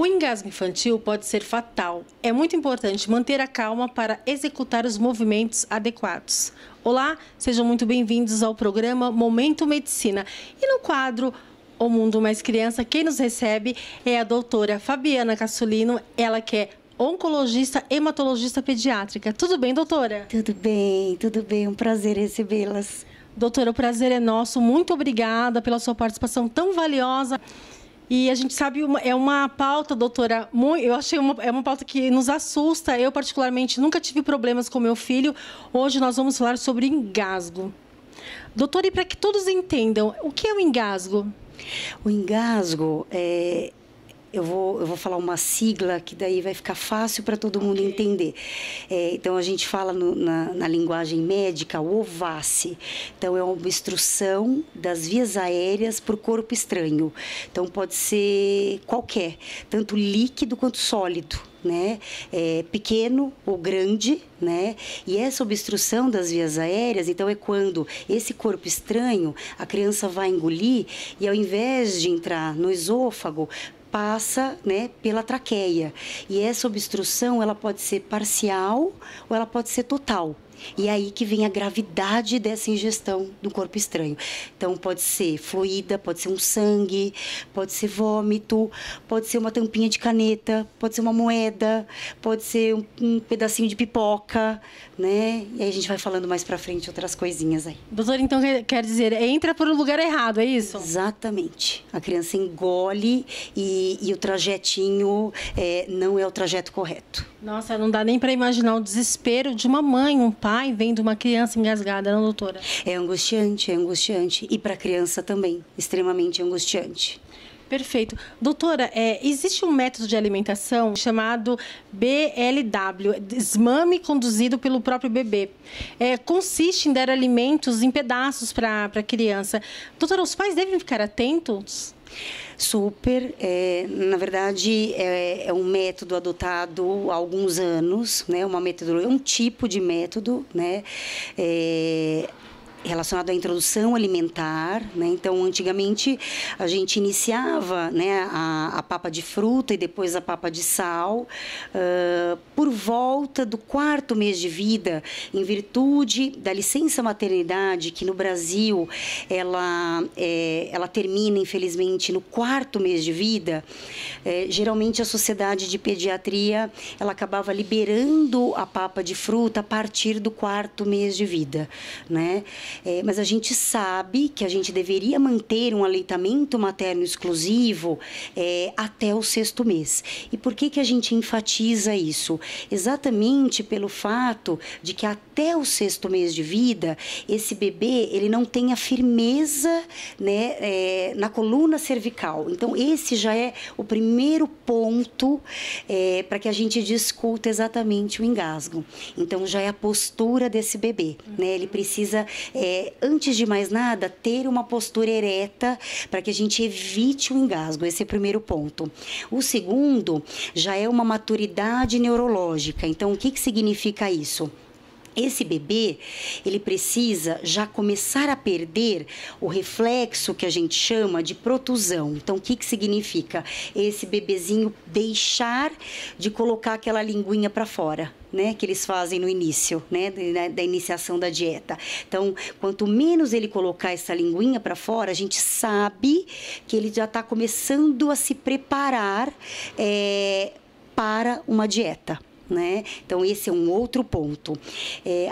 O engasgo infantil pode ser fatal. É muito importante manter a calma para executar os movimentos adequados. Olá, sejam muito bem-vindos ao programa Momento Medicina. E no quadro O Mundo Mais Criança, quem nos recebe é a doutora Fabiana Cassulino, ela que é oncologista, hematologista pediátrica. Tudo bem, doutora? Tudo bem. Um prazer recebê-las. Doutora, o prazer é nosso. Muito obrigada pela sua participação tão valiosa. E a gente sabe, é uma pauta, doutora, eu achei é uma pauta que nos assusta. Eu, particularmente, nunca tive problemas com meu filho. Hoje nós vamos falar sobre engasgo. Doutora, e para que todos entendam, o que é o engasgo? O engasgo é... Eu vou falar uma sigla que daí vai ficar fácil para todo mundo entender. Então, a gente fala na linguagem médica, o OVACE. Então, é uma obstrução das vias aéreas por corpo estranho. Então, pode ser qualquer, tanto líquido quanto sólido, né? Pequeno ou grande, né? E essa obstrução das vias aéreas, então, é quando esse corpo estranho, a criança vai engolir e ao invés de entrar no esôfago, passa, né, pela traqueia. E essa obstrução, ela pode ser parcial ou ela pode ser total. E é aí que vem a gravidade dessa ingestão do corpo estranho. Então, pode ser fluida, pode ser um sangue, pode ser vômito, pode ser uma tampinha de caneta, pode ser uma moeda, pode ser um pedacinho de pipoca, né? E aí a gente vai falando mais pra frente outras coisinhas aí. Doutora, então quer dizer, entra por um lugar errado, é isso? Exatamente. A criança engole e o trajetinho não é o trajeto correto. Nossa, não dá nem para imaginar o desespero de uma mãe, um pai, vendo uma criança engasgada, não, doutora? É angustiante. E para a criança também, extremamente angustiante. Perfeito. Doutora, existe um método de alimentação chamado BLW, desmame conduzido pelo próprio bebê. Consiste em dar alimentos em pedaços para a criança. Doutora, os pais devem ficar atentos? Super, na verdade é um método adotado há alguns anos, né? Um tipo de método, né? Relacionado à introdução alimentar, né? Então, antigamente, a gente iniciava, né, a papa de fruta e depois a papa de sal, por volta do 4º mês de vida, em virtude da licença maternidade, que no Brasil, ela termina, infelizmente, no 4º mês de vida. Geralmente, a Sociedade de Pediatria, ela acabava liberando a papa de fruta a partir do 4º mês de vida, né? Mas a gente sabe que a gente deveria manter um aleitamento materno exclusivo até o 6º mês. E por que a gente enfatiza isso? Exatamente pelo fato de que até o 6º mês de vida, esse bebê ele não tem a firmeza, né, na coluna cervical. Então, esse já é o primeiro ponto para que a gente discuta exatamente o engasgo. Então, já é a postura desse bebê, né? Ele precisa... antes de mais nada, ter uma postura ereta para que a gente evite o engasgo. Esse é o primeiro ponto. O segundo já é uma maturidade neurológica. Então, o que significa isso? Esse bebê, ele precisa já começar a perder o reflexo que a gente chama de protusão. Então, o que significa? Esse bebezinho deixar de colocar aquela linguinha para fora, né, que eles fazem no início, né, da iniciação da dieta. Então, quanto menos ele colocar essa linguinha para fora, a gente sabe que ele já está começando a se preparar para uma dieta. Né? Então, esse é um outro ponto.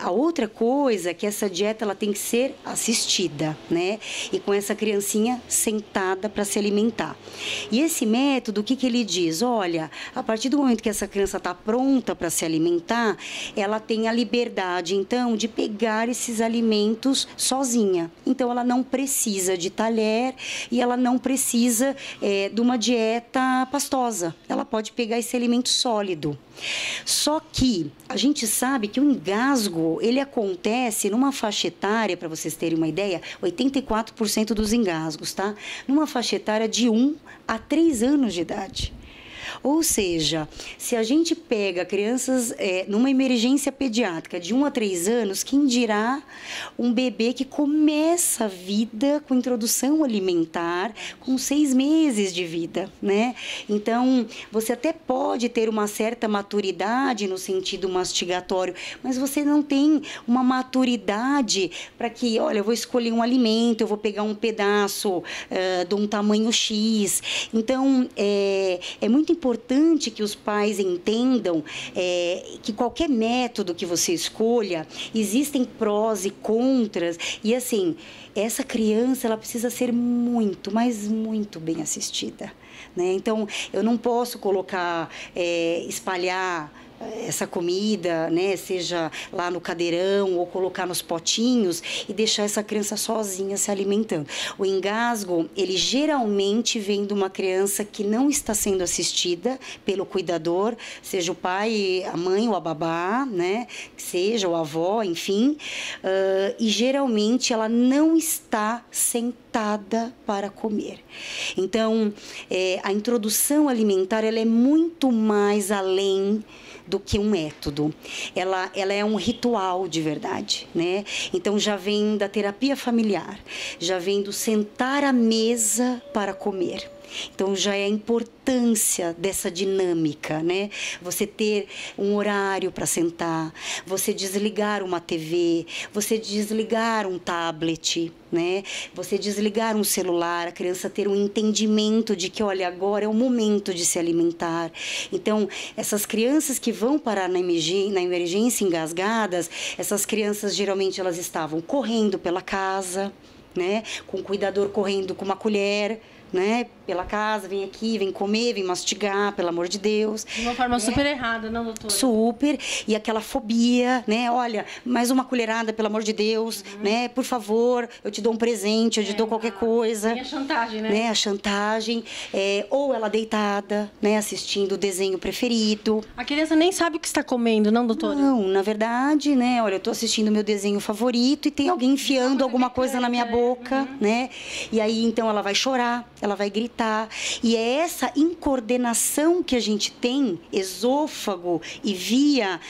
A outra coisa é que essa dieta ela tem que ser assistida, né? E com essa criancinha sentada para se alimentar. E esse método, o que ele diz? Olha, a partir do momento que essa criança está pronta para se alimentar, ela tem a liberdade, então, de pegar esses alimentos sozinha. Então, ela não precisa de talher e ela não precisa de uma dieta pastosa. Ela pode pegar esse alimento sólido. Só que a gente sabe que o engasgo, ele acontece numa faixa etária, para vocês terem uma ideia, 84% dos engasgos, tá? Numa faixa etária de 1 a 3 anos de idade. Ou seja, se a gente pega crianças numa emergência pediátrica de 1 a 3 anos, quem dirá um bebê que começa a vida com introdução alimentar com 6 meses de vida, né? Então, você até pode ter uma certa maturidade no sentido mastigatório, mas você não tem uma maturidade para que, olha, eu vou escolher um alimento, eu vou pegar um pedaço de um tamanho X. Então, é muito importante que os pais entendam que qualquer método que você escolha, existem prós e contras. E assim, essa criança, ela precisa ser muito, mas muito bem assistida, né? Então, eu não posso colocar, espalhar essa comida, né, seja lá no cadeirão ou colocar nos potinhos e deixar essa criança sozinha se alimentando. O engasgo, ele geralmente vem de uma criança que não está sendo assistida pelo cuidador, seja o pai, a mãe ou a babá, né, seja o avó, enfim, e geralmente ela não está sentada para comer. Então, a introdução alimentar, ela é muito mais além do que um método. Ela é um ritual de verdade, né? Então, já vem da terapia familiar, já vem do sentar à mesa para comer. Então, já é a importância dessa dinâmica, né? Você ter um horário para sentar, você desligar uma TV, você desligar um tablet, né? Você desligar um celular, a criança ter um entendimento de que, olha, agora é o momento de se alimentar. Então, essas crianças que vão parar na emergência engasgadas, essas crianças, geralmente, elas estavam correndo pela casa, né? Com o cuidador correndo com uma colher, né, pela casa, vem aqui, vem comer, vem mastigar, pelo amor de Deus. De uma forma super errada, não, doutora? Super, e aquela fobia, né, olha, mais uma colherada, pelo amor de Deus, né, por favor, eu te dou um presente, eu te dou qualquer coisa. Tem a chantagem, né? A chantagem, ou ela deitada, né, assistindo o desenho preferido. A criança nem sabe o que está comendo, não, doutora? Não, na verdade, né, olha, eu tô assistindo o meu desenho favorito e tem alguém enfiando alguma coisa na minha boca, né, e aí, então, ela vai chorar, ela vai gritar. E é essa incoordenação que a gente tem, esôfago e via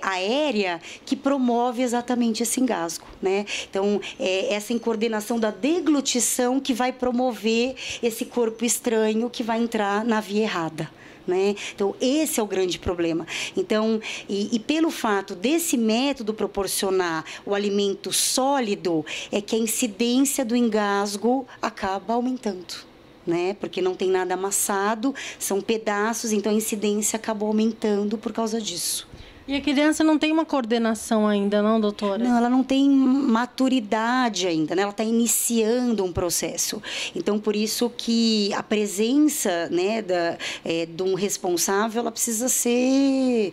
aérea, que promove exatamente esse engasgo, né? Então, essa incoordenação da deglutição que vai promover esse corpo estranho que vai entrar na via errada. Né? Então, esse é o grande problema. Então, e pelo fato desse método proporcionar o alimento sólido, é que a incidência do engasgo acaba aumentando. Né? Porque não tem nada amassado, são pedaços, então a incidência acabou aumentando por causa disso. E a criança não tem uma coordenação ainda, não, doutora? Não, ela não tem maturidade ainda, né? Ela está iniciando um processo. Então, por isso que a presença, né, de um responsável, ela precisa ser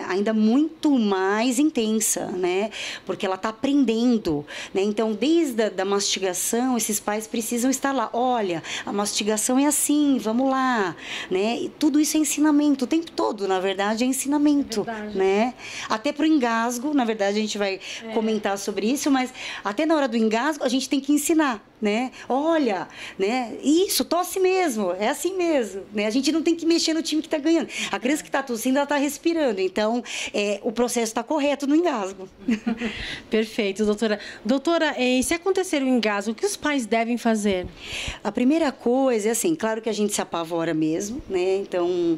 ainda muito mais intensa, né? Porque ela está aprendendo, né? Então, desde a mastigação, esses pais precisam estar lá. Olha, a mastigação é assim, vamos lá, né? E tudo isso é ensinamento, o tempo todo, na verdade, é ensinamento. É verdade. Né? Até para o engasgo, na verdade a gente vai comentar sobre isso, mas até na hora do engasgo a gente tem que ensinar, né? Olha, né? Isso, tosse mesmo, é assim mesmo, né? A gente não tem que mexer no time que está ganhando. A criança que está tossindo, ela está respirando, então o processo está correto no engasgo. Perfeito, doutora. Doutora, se acontecer um engasgo, o que os pais devem fazer? A primeira coisa é assim, claro que a gente se apavora mesmo, né? Então,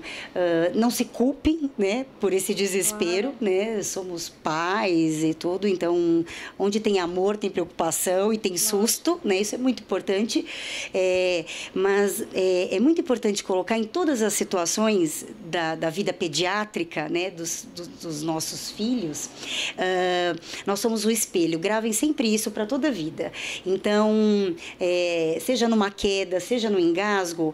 não se culpem, né, por esse desespero, né? Somos pais e tudo, então, onde tem amor, tem preocupação e tem susto, né? Isso é muito importante, mas é muito importante colocar em todas as situações da vida pediátrica, né, dos nossos filhos, nós somos o espelho. Gravem sempre isso para toda a vida. Então, seja numa queda, seja no engasgo,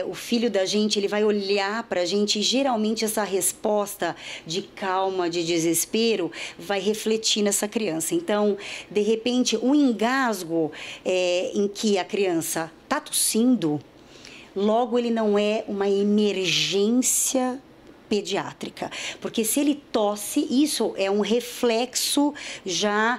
o filho da gente, ele vai olhar para a gente e geralmente essa resposta de calma, de desespero, vai refletir nessa criança. Então, de repente, um engasgo em que a criança está tossindo, logo ele não é uma emergência pediátrica, porque se ele tosse, isso é um reflexo já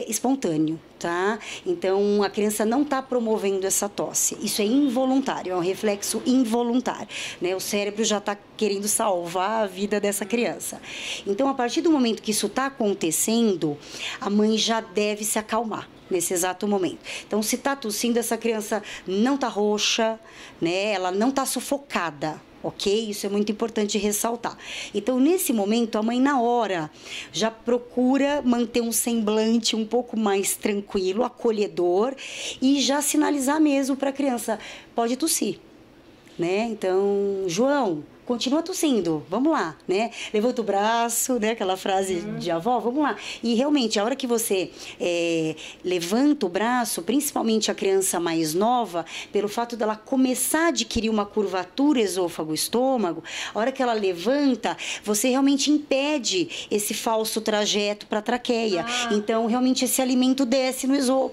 espontâneo, tá? Então, a criança não está promovendo essa tosse, isso é involuntário, é um reflexo involuntário, né? O cérebro já está querendo salvar a vida dessa criança. Então, a partir do momento que isso está acontecendo, a mãe já deve se acalmar nesse exato momento. Então, se está tossindo, essa criança não está roxa, né? Ela não está sufocada. Ok? Isso é muito importante ressaltar. Então, nesse momento, a mãe, na hora, já procura manter um semblante um pouco mais tranquilo, acolhedor, e já sinalizar mesmo para a criança, pode tossir, né? Então, João, continua tossindo, vamos lá, né? Levanta o braço, né? Aquela frase de avó, vamos lá. E realmente, a hora que você levanta o braço, principalmente a criança mais nova, pelo fato dela começar a adquirir uma curvatura esôfago-estômago, a hora que ela levanta, você realmente impede esse falso trajeto para a traqueia. Então, realmente, esse alimento desce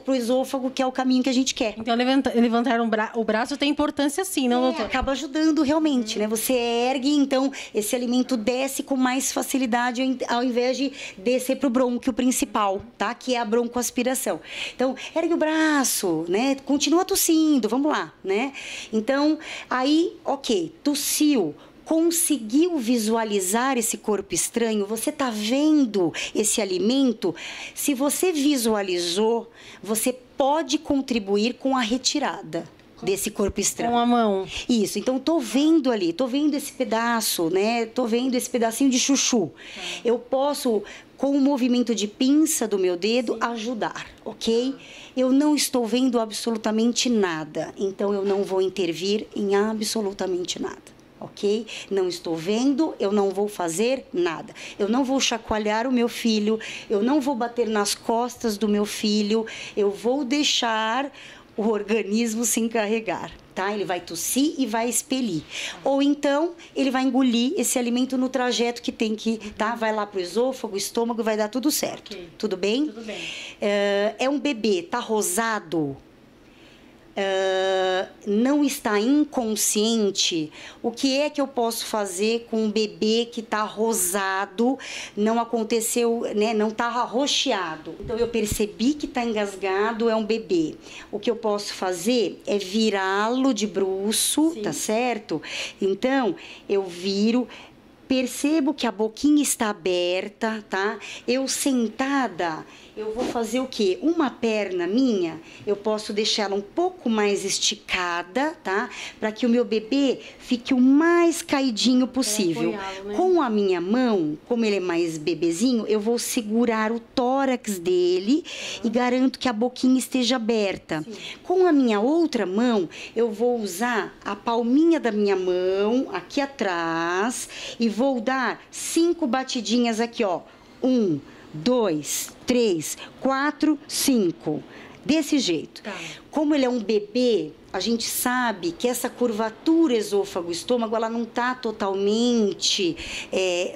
pro esôfago, que é o caminho que a gente quer. Então, levantar o braço tem importância sim, não, doutor? Acaba ajudando realmente, né? Você ergue, então esse alimento desce com mais facilidade ao invés de descer para o brônquio principal, tá? Que é a broncoaspiração. Então, ergue o braço, né? Continua tossindo, vamos lá, né? Então, aí, ok, tossiu. Conseguiu visualizar esse corpo estranho? Você está vendo esse alimento? Se você visualizou, você pode contribuir com a retirada desse corpo estranho. Com a mão. Isso, então tô vendo ali, tô vendo esse pedaço, né? Tô vendo esse pedacinho de chuchu. Eu posso, com o movimento de pinça do meu dedo, ajudar, ok? Eu não estou vendo absolutamente nada, então eu não vou intervir em absolutamente nada. Ok? Não estou vendo, eu não vou fazer nada. Eu não vou chacoalhar o meu filho, eu não vou bater nas costas do meu filho, eu vou deixar o organismo se encarregar, tá? Ele vai tossir e vai expelir. Ou então, ele vai engolir esse alimento no trajeto que tem que, tá? Vai lá pro esôfago, estômago, vai dar tudo certo. Okay. Tudo bem? Tudo bem. É um bebê, tá rosado? Não está inconsciente, o que é que eu posso fazer com um bebê que está rosado, não aconteceu, né, não está arroxeado? Então, eu percebi que está engasgado, é um bebê. O que eu posso fazer é virá-lo de bruço, tá certo? Então, eu viro, percebo que a boquinha está aberta, tá? Eu sentada, eu vou fazer o quê? Uma perna minha, eu posso deixar ela um pouco mais esticada, tá? Para que o meu bebê fique o mais caidinho possível. Né? Com a minha mão, como ele é mais bebezinho, eu vou segurar o tórax dele e garanto que a boquinha esteja aberta. Sim. Com a minha outra mão, eu vou usar a palminha da minha mão aqui atrás e vou dar 5 batidinhas aqui, ó. 1, 2, 3, 4, 5. Desse jeito. Tá. Como ele é um bebê, a gente sabe que essa curvatura esôfago-estômago, ela não está totalmente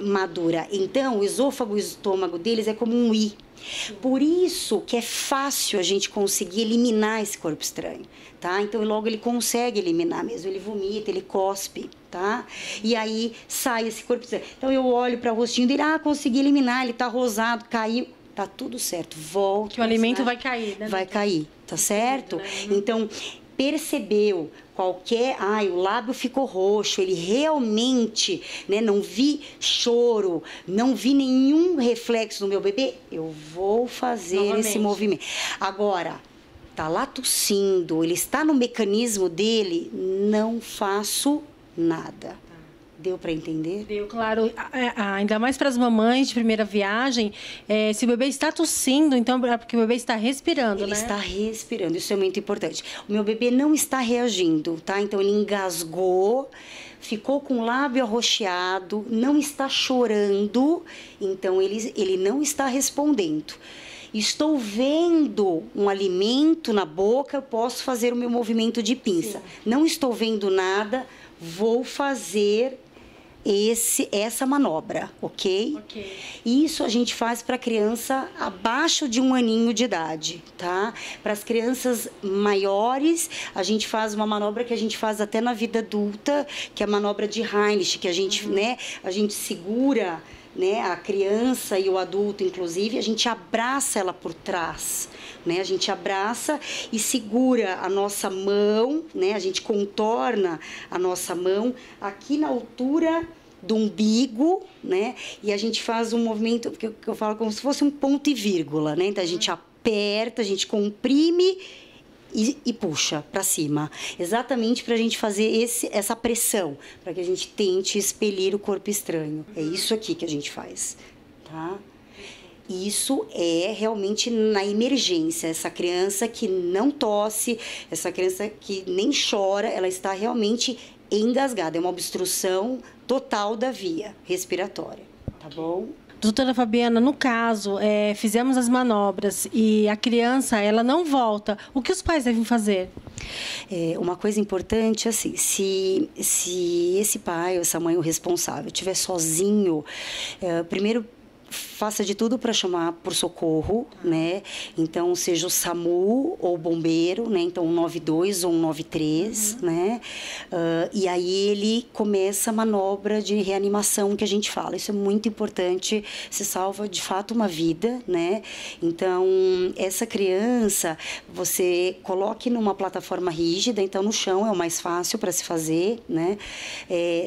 madura. Então, o esôfago-estômago deles é como um I. Por isso que é fácil a gente conseguir eliminar esse corpo estranho, tá? Então, logo ele consegue eliminar mesmo, ele vomita, ele cospe, tá? E aí sai esse corpo estranho. Então, eu olho para o rostinho dele, consegui eliminar, ele tá rosado, caiu, tá tudo certo, volta. Que o alimento vai cair, né? Vai cair, tá certo? Então, percebeu qualquer, o lábio ficou roxo, ele realmente, né, não vi choro, não vi nenhum reflexo no meu bebê, eu vou fazer esse movimento. Agora, tá lá tossindo, ele está no mecanismo dele, não faço nada. Deu para entender? Deu, claro. Ainda mais para as mamães de primeira viagem, se o bebê está tossindo, então é porque o bebê está respirando, ele né? Ele está respirando, isso é muito importante. O meu bebê não está reagindo, tá? Então, ele engasgou, ficou com o lábio arroxeado, não está chorando, então ele não está respondendo. Estou vendo um alimento na boca, eu posso fazer o meu movimento de pinça. Sim. Não estou vendo nada, vou fazer essa manobra, ok? Isso a gente faz para criança abaixo de 1 aninho de idade, tá? Para as crianças maiores, a gente faz uma manobra que a gente faz até na vida adulta, que é a manobra de Heimlich, que a gente, né, a gente segura, né, a criança e o adulto, inclusive, a gente abraça ela por trás, né? A gente abraça e segura a nossa mão, né? A gente contorna a nossa mão aqui na altura do umbigo, né? E a gente faz um movimento que eu falo como se fosse um ponto e vírgula, né? Então a gente aperta, a gente comprime e puxa para cima, exatamente para a gente fazer essa pressão, para que a gente tente expelir o corpo estranho. É isso aqui que a gente faz, tá? Isso é realmente na emergência. Essa criança que não tosse, essa criança que nem chora, ela está realmente engasgada. É uma obstrução total da via respiratória, tá bom? Doutora Fabiana, no caso, fizemos as manobras e a criança, ela não volta. O que os pais devem fazer? Uma coisa importante, assim, se esse pai ou essa mãe, o responsável, estiver sozinho, primeiro faça de tudo para chamar por socorro, né? Então, seja o SAMU ou o bombeiro, né? Então, 192 ou 193, né? E aí ele começa a manobra de reanimação que a gente fala. Isso é muito importante, se salva de fato uma vida, né? Então, essa criança, você coloque numa plataforma rígida, então no chão é o mais fácil para se fazer, né?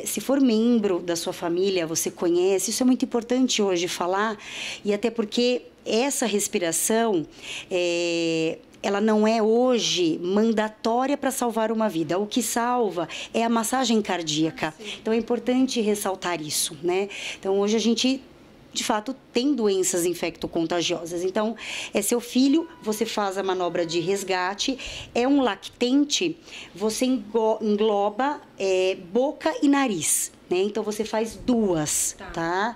Se for membro da sua família, você conhece, isso é muito importante hoje falar, e até porque essa respiração, ela não é hoje mandatória para salvar uma vida. O que salva é a massagem cardíaca. Então é importante ressaltar isso, né? Então hoje a gente, de fato, tem doenças infectocontagiosas. Então, é seu filho, você faz a manobra de resgate, é um lactente, você engloba boca e nariz, né? Então, você faz 2, tá?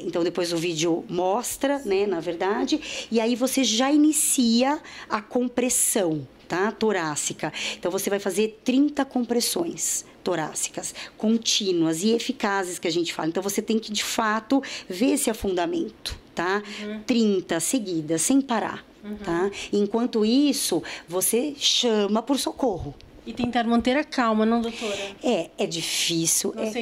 Então, depois o vídeo mostra, né, na verdade, e aí você já inicia a compressão, tá? Torácica. Então, você vai fazer 30 compressões torácicas, contínuas e eficazes que a gente fala. Então, você tem que, de fato, ver esse afundamento, tá? 30 seguidas, sem parar, tá? Enquanto isso, você chama por socorro. E tentar manter a calma, não, doutora? É difícil, Nossa,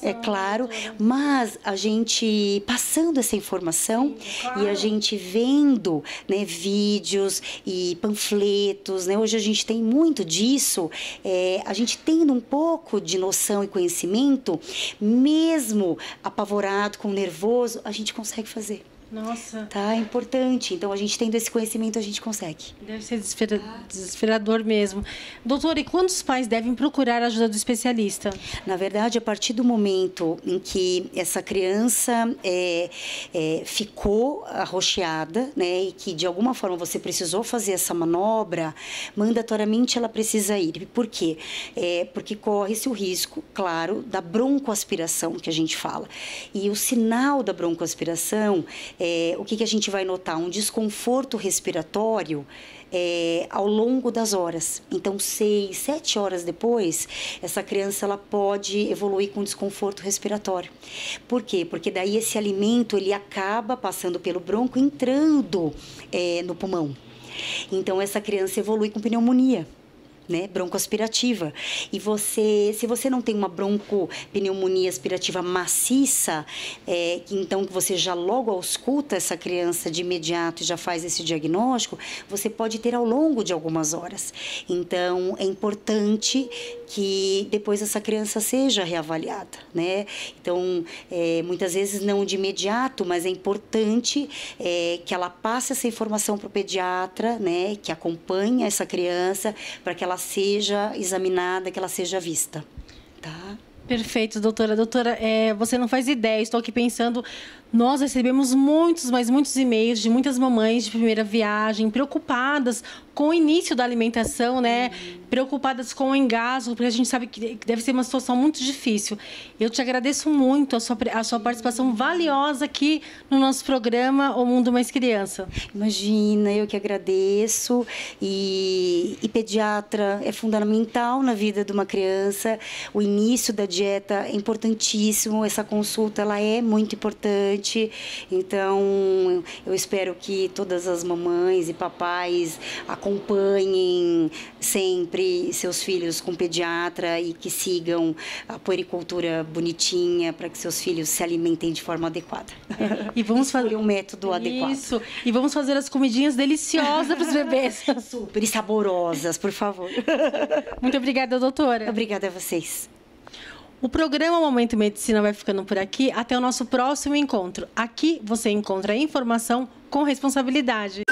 é claro, mas a gente passando essa informação, sim, claro, e a gente vendo, né, vídeos e panfletos, né, hoje a gente tem muito disso, a gente tendo um pouco de noção e conhecimento, mesmo apavorado, com nervoso, a gente consegue fazer. Nossa. Tá, é importante. Então, a gente tendo esse conhecimento, a gente consegue. Deve ser desesperador mesmo. Doutora, e quando os pais devem procurar a ajuda do especialista? Na verdade, a partir do momento em que essa criança ficou arroxeada, né, e que de alguma forma você precisou fazer essa manobra, mandatoriamente ela precisa ir. Por quê? Porque corre-se o risco, claro, da broncoaspiração que a gente fala. E o sinal da broncoaspiração, o que a gente vai notar? Um desconforto respiratório ao longo das horas. Então, 6, 7 horas depois, essa criança ela pode evoluir com desconforto respiratório. Por quê? Porque daí esse alimento ele acaba passando pelo bronco, entrando no pulmão. Então, essa criança evolui com pneumonia, né, broncoaspirativa. E se você não tem uma broncopneumonia aspirativa maciça, então que você já logo ausculta essa criança de imediato e já faz esse diagnóstico, você pode ter ao longo de algumas horas. Então, é importante que depois essa criança seja reavaliada, né? Então, muitas vezes não de imediato, mas é importante que ela passe essa informação para o pediatra, né, que acompanha essa criança, para que ela seja examinada, que ela seja vista, tá? Perfeito, doutora. Doutora, você não faz ideia, estou aqui pensando, nós recebemos muitos e-mails de muitas mamães de primeira viagem, preocupadas com o início da alimentação, né? Preocupadas com o engasgo, porque a gente sabe que deve ser uma situação muito difícil. Eu te agradeço muito a sua participação valiosa aqui no nosso programa O Mundo Mais Criança. Imagina, eu que agradeço. E pediatra é fundamental na vida de uma criança. O início da dieta é importantíssimo. Essa consulta ela é muito importante. Então, eu espero que todas as mamães e papais acompanhem sempre seus filhos com pediatra e que sigam a puericultura bonitinha para que seus filhos se alimentem de forma adequada. E vamos fazer um método adequado. Isso. E vamos fazer as comidinhas deliciosas para os bebês. Super e saborosas, por favor. Muito obrigada, doutora. Obrigada a vocês. O programa Momento Medicina vai ficando por aqui. Até o nosso próximo encontro. Aqui você encontra informação com responsabilidade.